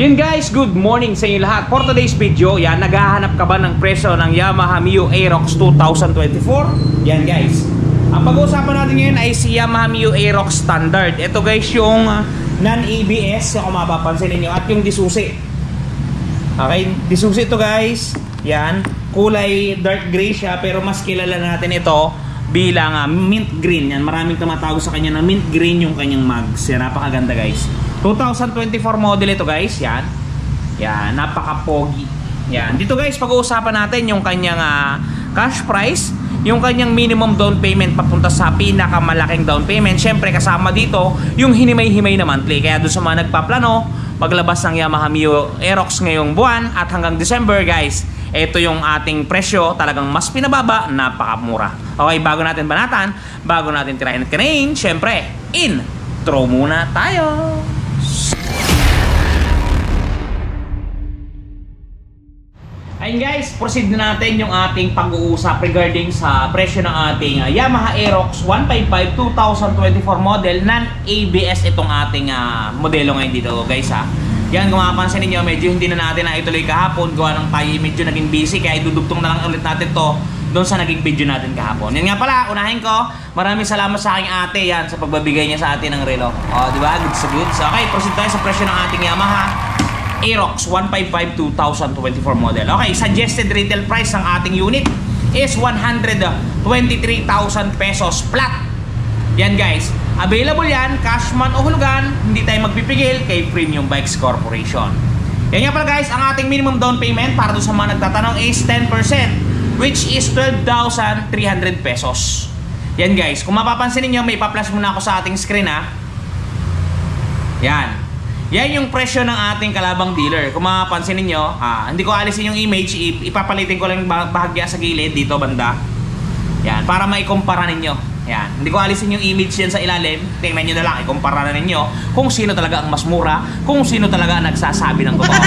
Yun guys, good morning sa inyo lahat. For today's video, yan, naghahanap ka ba ng presyo ng Yamaha Mio Aerox 2024? Yan guys, ang pag-uusapan natin ngayon ay si Yamaha Mio Aerox Standard. Ito guys yung non-ABS, kung mapapansin ninyo, at yung disusi. Okay, disusi ito guys. Yan, kulay dark gray siya, pero mas kilala natin ito bilang mint green. Yan, maraming tumatawag sa kanya na mint green yung kanyang mags. Yan, napakaganda guys. 2024 model ito guys. Yan. Yan, napaka-pogi. Yan. Dito guys, pag-uusapan natin yung kanyang cash price, yung kanyang minimum down payment papunta sa pinakamalaking down payment. Syempre kasama dito yung hinimay-himay na monthly. Kaya doon sa mga nagpaplano maglabas ng Yamaha Mio Aerox ngayong buwan at hanggang December guys, ito yung ating presyo, talagang mas pinababa, napakamura. Okay, bago natin banatan, bago natin tirahin at kanain, syempre, intro muna tayo. Ayun guys, proceed na natin yung ating pag-uusap regarding sa presyo ng ating Yamaha Aerox 155 2024 model, non-ABS itong ating modelo ngayon dito guys ha. Yan, kung mapapansin ninyo, medyo hindi na natin na ituloy kahapon, gawa ng tayo medyo naging busy, kaya idudugtong na lang ulit natin to doon sa naging video natin kahapon. Yan nga pala, unahin ko, maraming salamat sa aking ate yan sa pagbabigay niya sa atin ng relo. O, diba? Good sa good. So, okay, proceed tayo sa presyo ng ating Yamaha Aerox 155 2024 model. Okay, suggested retail price ng ating unit is 123,000 pesos flat. Yan guys, available yan, cash man o hulugan, hindi tayo magpipigil kay Premium Bikes Corporation. Yan nga pala guys, ang ating minimum down payment para doon sa mga nagtatanong is 10%, which is 12,300 pesos. Yan guys, kung mapapansin niyo, may ipa-flash muna ako sa ating screen ha. Yan. Yan yung presyo ng ating kalabang dealer. Kung mapapansin niyo, hindi ko alisin yung image, ipapalitin ko lang bahagya sa gilid dito banda. Yan, para maikumpara ninyo. Yan, hindi ko alisin yung image yan sa ilalim. Tingnan nyo na lang, ikumpara na ninyo kung sino talaga ang mas mura, kung sino talaga ang nagsasabi ng totoo.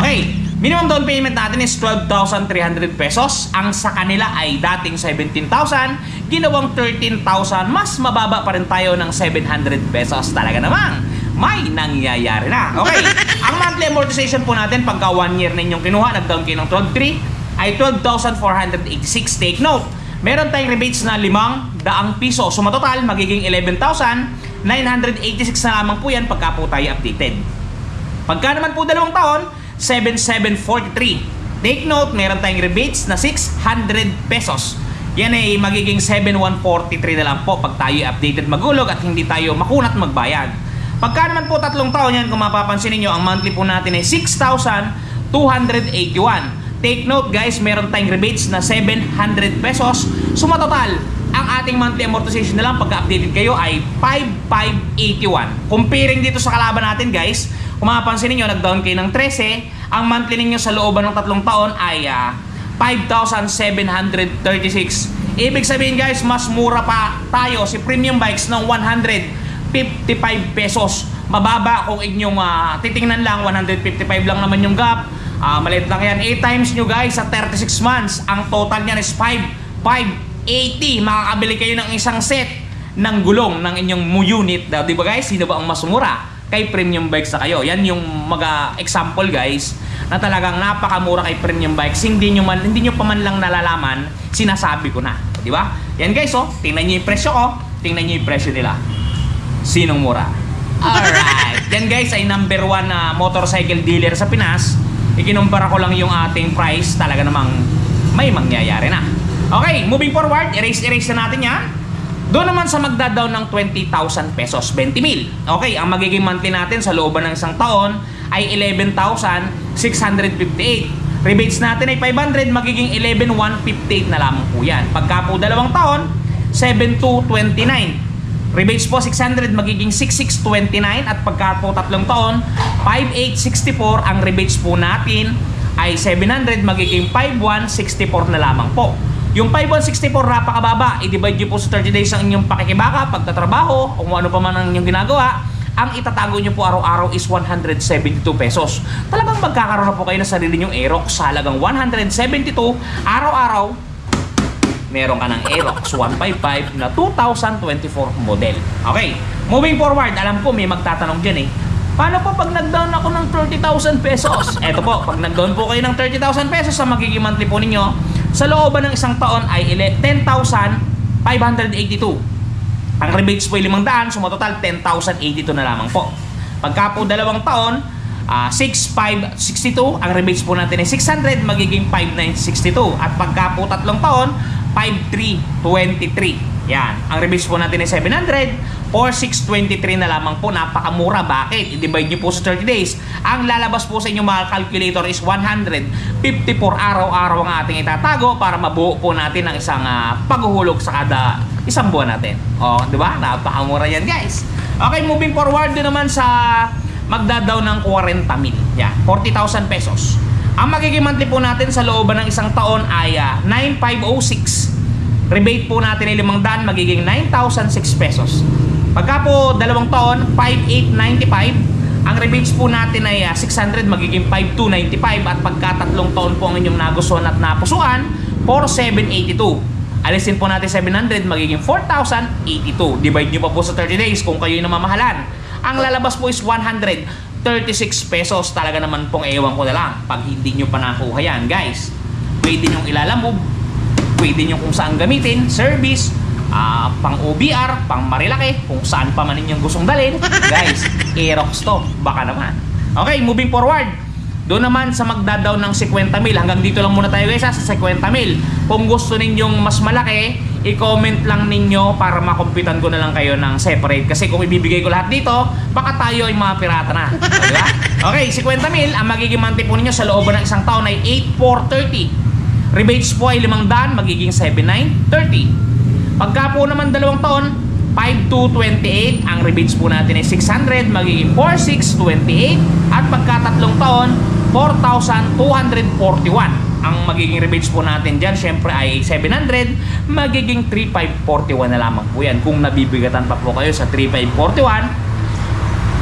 Okay, minimum down payment natin is 12,300 pesos. Ang sa kanila ay dating 17,000, ginawang 13,000. Mas mababa pa rin tayo ng 700 pesos. Talaga namang may nangyayari na. Okay, ang monthly amortization po natin pagka 1 year ninyong kinuha, nag-down kayo ng 12,300 ay 12,486. Take note, meron tayong rebates na 500 piso. So matotal, magiging 11,986 na lamang po yan pagka po tayo updated. Pagka naman po 2 taon, 7,743. Take note, meron tayong rebates na 600 pesos. Yan ay magiging 7,143 na lang po pag tayo updated magulog at hindi tayo makunat magbayad. Pagka naman po 3 taon yan, kung mapapansin niyo, ang monthly po natin ay 6,281. Take note guys, meron tayong rebates na 700 pesos. So matotal, ang ating monthly amortization na lang pagka updated kayo ay 5,581. Comparing dito sa kalaban natin guys, kung mapapansin niyo, nag-down kayo ng 13, ang monthly ninyo sa looban ng 3 taon ay 5,736. Ibig sabihin guys, mas mura pa tayo si Premium Bikes ng 155 pesos. Mababa kung inyong titingnan lang, 155 lang naman yung gap. Maliit lang yan. 8 times nyo guys sa 36 months. Ang total nyan is 5,580. Makakabili kayo ng isang set ng gulong ng inyong unit. Diba guys? Sino ba ang mas mura? Kay Premium Bikes na kayo. Yan yung example guys na talagang napakamura kay Premium Bikes. Hindi nyo pa man lang nalalaman, sinasabi ko na. Diba? Yan guys, oh. Tingnan nyo yung presyo ko. Tingnan nyo yung presyo nila. Sinong mura? Alright. Yan guys ay number 1 na motorcycle dealer sa Pinas. Ikinumpara ko lang yung ating price. Talaga namang may mangyayari na. Okay, moving forward, erase na natin yan. Doon naman sa magda-down ng 20,000 pesos, 20,000. Okay, ang magiging monthly natin sa looban ng isang taon ay 11,658. Rebates natin ay 500, magiging 11,158 na lamang po yan. Pagka po 2 taon, 7,229. Rebates po 600, magiging 6,629. At pagka po 3 taon, 5,864. Ang rebates po natin ay 700, magiging 5,164 na lamang po. Yung 5,164 napakababa, i-divide nyo po sa 30 days ang inyong pakikibaka, pagtatrabaho, o kung ano pa man ang inyong ginagawa. Ang itatago nyo po araw-araw is 172 pesos. Talagang magkakaroon na po kayo na sarili nyong Aerox sa halagang 172 araw-araw. Meron ka ng Aerox 155 na 2024 model. Okay, moving forward, alam ko may magtatanong dyan paano po pag nag-down ako ng ng 30,000 pesos. Eto po, pag nag-down po kayo ng 30,000 pesos sa magiging monthly po ninyo, sa looban ng isang taon ay 10,582. Ang rebates po ay 500, so total 10,082 na lamang po. Pagka po 2 taon, 6,562, ang rebates po natin ay 600, magiging 5,962. At pagka po 3 taon, 5,323. Yan, ang rebates po natin ay 700 or 623 na lamang po. Napakamura. Bakit? I-divide nyo po sa 30 days. Ang lalabas po sa inyong mga calculator is 154 araw-araw ang ating itatago para mabuo po natin ang isang paghuhulog sa kada isang buwan natin. O, di ba? Napakamura yan, guys. Okay, moving forward din naman sa magdadaw ng 40,000. Yan, 40,000 pesos. Ang magiging monthly po natin sa looban ng isang taon ay 9,506. Rebate po natin ay 500, magiging 9,006 pesos. Pagka po 2 taon, 5,895. Ang rebates po natin ay 600, magiging 5,295. At pagka 3 taon po ang inyong nagustuhan at napusuan, 4,782. Alisin po natin 700, magiging 4,082. Divide nyo pa po sa 30 days kung kayo yung namamahalan. Ang lalabas po is 136 pesos. Talaga naman pong ewan ko na lang pag hindi nyo pa nakuha yan, guys. Pwede nyo ilalamove, pwede nyo kung saan gamitin, service, pang OBR, pang Marilaki, kung saan pa man ninyong gustong dalhin. Guys, Aerox to, baka naman. Okay, moving forward. Doon naman sa magdadaw ng 50,000. Hanggang dito lang muna tayo, guys, sa 50,000. Kung gusto ninyong mas malaki, i-comment lang ninyo para makomputan ko na lang kayo ng separate. Kasi kung ibibigay ko lahat dito, baka tayo ay mga pirata na. Diba? Okay, 50,000. Ang magiging monthly po ninyo sa looban ng isang taon ay 8,430. Rebates po ay 500, magiging 7,930. Pagka po naman 2 taon, 5,228. Ang rebates po natin ay 600, magiging 4,628. At pagka 3 taon, 4,241. Ang magiging rebates po natin dyan, syempre ay 700, magiging 3,541 na lamang po yan. Kung nabibigatan pa po kayo sa 3,541,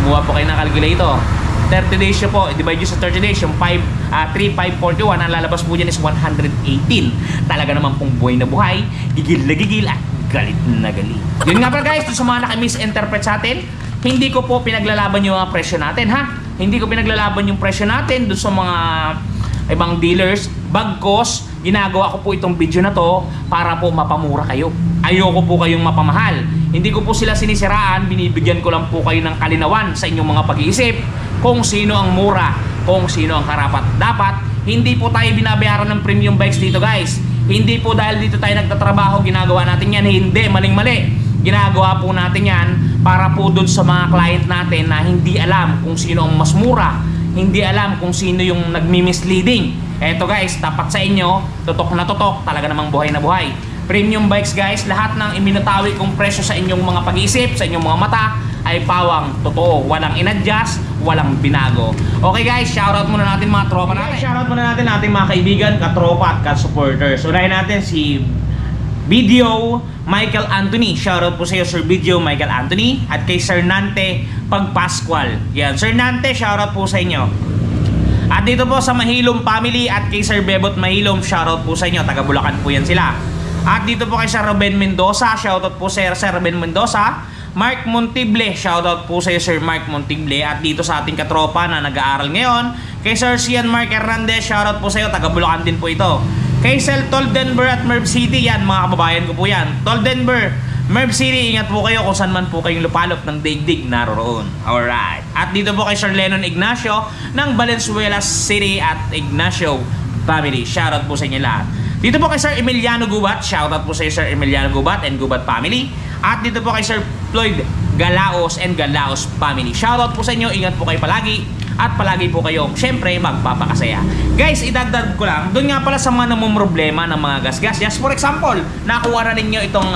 kumuha po kayo ng calculator. 30 days nyo po, divide nyo sa 30 days, yung 3,541, ang lalabas po dyan is 118. Talaga naman pong buhay na buhay, gigil na gigil at galit na galit. Yun nga pala, guys, sa mga naka-misinterpret sa atin, hindi ko po pinaglalaban yung mga presyo natin, ha? Hindi ko pinaglalaban yung presyo natin doon sa mga ibang dealers. Bagkos, ginagawa ko po itong video na to para po mapamura kayo. Ayoko po kayong mapamahal. Hindi ko po sila sinisiraan, binibigyan ko lang po kayo ng kalinawan sa inyong mga pag-iisip kung sino ang mura, kung sino ang karapat dapat. Hindi po tayo binabayaran ng premium bikes dito, guys. Hindi po dahil dito tayo nagtatrabaho ginagawa natin yan. Hindi, maling-mali. Ginagawa po natin yan para po doon sa mga client natin na hindi alam kung sino ang mas mura, hindi alam kung sino yung nagmi-misleading. Eto, guys, tapat sa inyo, tutok na tutok, talaga namang buhay na buhay. Premium bikes, guys, lahat ng iminatawi kong presyo sa inyong mga pag-iisip, sa inyong mga mata, ay pawang totoo. Walang in-adjust, walang binago. Okay, guys, shoutout muna natin mga tropa natin. Shoutout muna natin ating mga kaibigan, katropa at ka-supporters. Unahin natin si Video Michael Anthony. Shoutout po sa iyo, Sir Video Michael Anthony. At kay Sir Nante Pagpascual. Yan, Sir Nante, shoutout po sa inyo. At dito po sa Mahilom family at kay Sir Bebot Mahilom, shoutout po sa inyo. Taga Bulacan po yan sila. At dito po kay Sir Ruben Mendoza, shoutout po sa Sir Ruben Mendoza. Mark Montible, shoutout po sa iyo, Sir Mark Montible. At dito sa ating katropa na nag-aaral ngayon, kay Sir Cian Mark Hernandez, shoutout po sa iyo. Taga Bulacan din po ito. Kay Sel Toldenber at Merv City, yan mga kababayan ko po yan. Toldenber, Merv City, ingat po kayo kung saan man po kayong lupalop ng daigdig naroon. Alright. At dito po kay Sir Lennon Ignacio ng Valenzuela City at Ignacio family. Shoutout po sa inyo lahat. Dito po kay Sir Emiliano Gubat. Shoutout po sa Sir Emiliano Gubat and Gubat family. At dito po kay Sir Floyd Galaos and Galaos family. Shoutout po sa inyo. Ingat po kayo palagi. At palagi po kayo, syempre, magpapakasaya. Guys, idagdag ko lang, doon nga pala sa mga namumroblema ng mga gas-gas. Just for example, nakuha na ninyo itong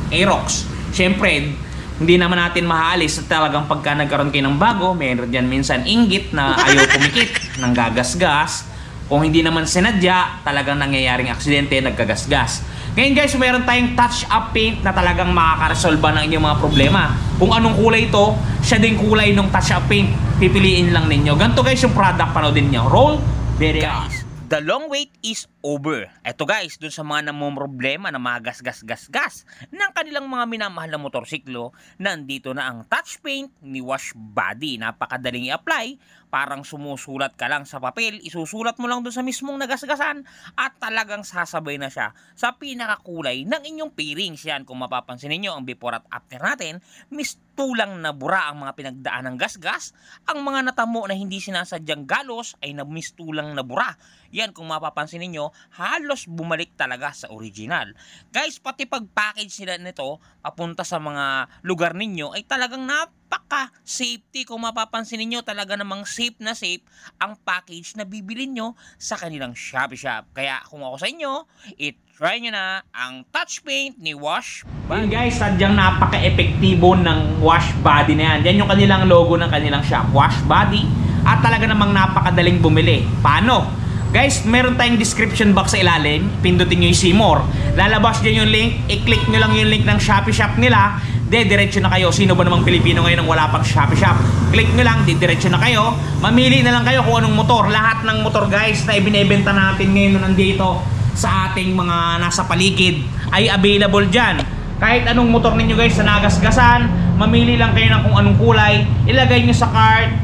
Aerox. Syempre, hindi naman natin mahaalis at talagang pagka nagkaroon kayo ng bago, meron dyan minsan inggit na ayaw pumikit ng gagas-gas. Kung hindi naman sinadya, talagang nangyayaring aksidente, nagkagas-gas. Ngayon, guys, meron tayong touch-up paint na talagang makakaresolba ng inyong mga problema. Kung anong kulay ito, siya din kulay ng touch-up paint. Pipiliin lang ninyo. Ganito, guys, yung product, panoodin nyo. Roll, very guys. The long wait is over. Eto guys, dun sa mga namomroblema na mga gas ng kanilang mga minamahal na motorsiklo, nandito na ang touch paint ni Wash Body. Napakadaling i-apply, parang sumusulat ka lang sa papel, isusulat mo lang dun sa mismong nagasgasan at talagang sasabay na siya sa pinakakulay ng inyong pairings. Yan, kung mapapansin niyo ang before at after natin, mistulang na bura ang mga pinagdaan ng gasgas. Ang mga natamo na hindi sinasadyang galos ay mistulang na bura. Yan, kung mapapansin niyo, halos bumalik talaga sa original. Guys, pati pag-package sila nito papunta sa mga lugar ninyo ay talagang napaka-safety. Kung mapapansin niyo, talaga namang safe na safe ang package na bibilin nyo sa kanilang Shopee Shop. Kaya kung ako sa inyo, try nyo na ang touch paint ni Wash Body. Yan guys, sadyang napaka-epektibo ng Wash Body na yan. Yan yung kanilang logo ng kanilang shop, Wash Body. At talaga namang napakadaling bumili. Paano? Guys, meron tayong description box sa ilalim. Pindutin nyo yung see more. Lalabas dyan yung link. I-click nyo lang yung link ng Shopee Shop nila. Diretso na kayo. Sino ba namang Pilipino ngayon ang wala pang Shopee Shop? Click nyo lang, diretso na kayo. Mamili na lang kayo kung anong motor. Lahat ng motor guys na ibinebenta natin ngayon nandito sa ating mga nasa paligid ay available dyan. Kahit anong motor ninyo guys na nagasgasan, mamili lang kayo ng kung anong kulay. Ilagay nyo sa cart.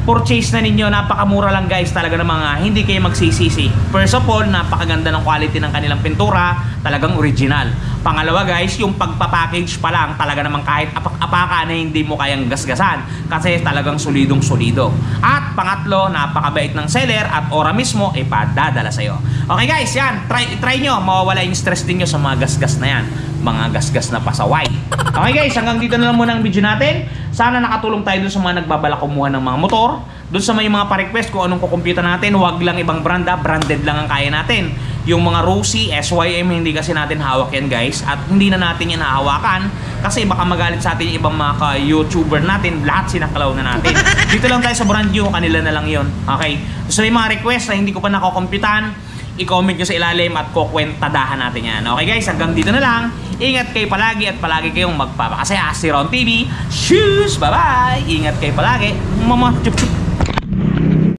Purchase na ninyo, napakamura lang guys, talaga ng mga hindi kayo magsisisi. First of all, napakaganda ng quality ng kanilang pintura, talagang original. Pangalawa guys, yung pagpapackage pa lang, talaga namang kahit apak-apaka na hindi mo kayang gasgasan kasi talagang solidong solido. At pangatlo, napakabait ng seller at ora mismo ay padadala sa'yo. Okay guys, yan, try nyo, mawawala yung stress ninyo sa mga gasgas na yan, mga gasgas na pasaway. Okay guys, hanggang dito na lang muna ang video natin. Sana nakatulong tayo dun sa mga nagbabalak kumuha ng mga motor. Dun sa may mga pa-request kung anong kukumpyuta natin, huwag lang ibang branda, branded lang ang kaya natin. Yung mga Rossi, SYM, hindi kasi natin hawak yan guys. At hindi na natin yan hahawakan kasi baka magalit sa atin yung ibang mga ka-YouTuber natin. Lahat sinakalaw na natin. Dito lang tayo sa brand new, kanila na lang yon. Okay? So may mga request na hindi ko pa nakukumpitan, i-comment nyo sa ilalim at kukwentadahan natin yan. Okay guys, hanggang dito na lang. Ingat kayo palagi at palagi kayong magpapakasaya. Si Ron TV. Shoes! Bye-bye! Ingat kayo palagi. Mama, chup chup.